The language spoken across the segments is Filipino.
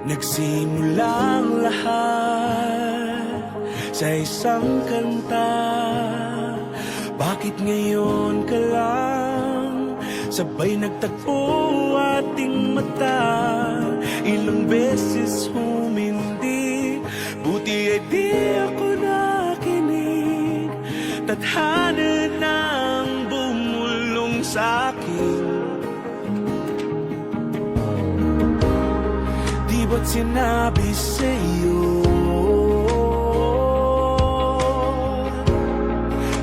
Nagsimula ang lahat sa isang kanta. Bakit ngayon ka lang sabay nagtagpo ating mata? Ilang beses humindi, buti ay di ako nakinig. Tadhana nang bumulong sa'kin. Di ba't sinabi sa'yo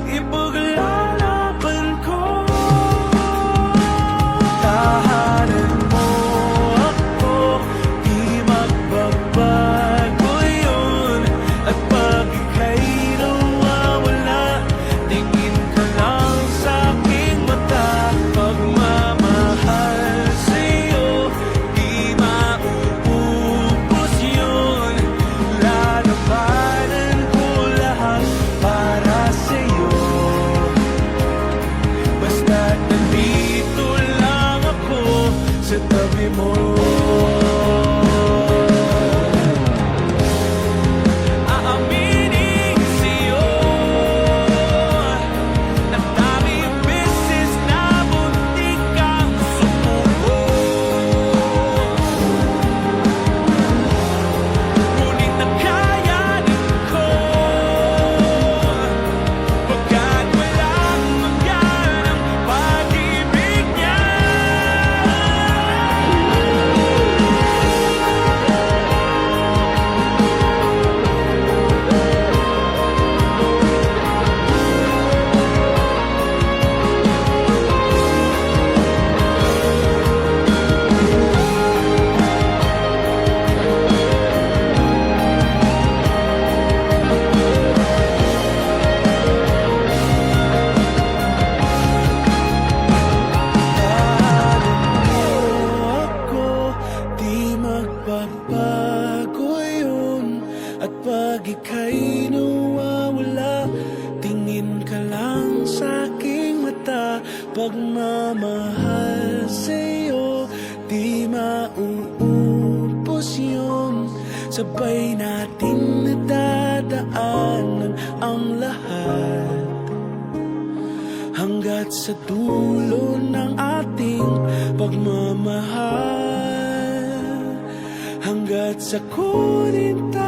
ipaglalaban ko? Tahanan mo ako, di magbabago yun. At pag ika'y nawawala, tingin ka lang sa'king mata. Pagmamahal sa'yo, di mauubos yun. Lalabanan ko lahat para sa'yo. Basta't nandito lang ako sa tabi mo. Aaminin sa'yo, ang daming beses na muntik kang sumuko. Ngunit nakayanin ko, pagkat walang hanggan ang pag-ibig niya. Ako, di magbabago yun. At pag ika'y nawawala, tingin ka lang sa'king mata. Pagmamahal sa'yo, di mauubos yun. Sabay nating nadadaanan ang lahat hanggat sa dulo ng ating pagmamahal. Hanggat sa kunin tayo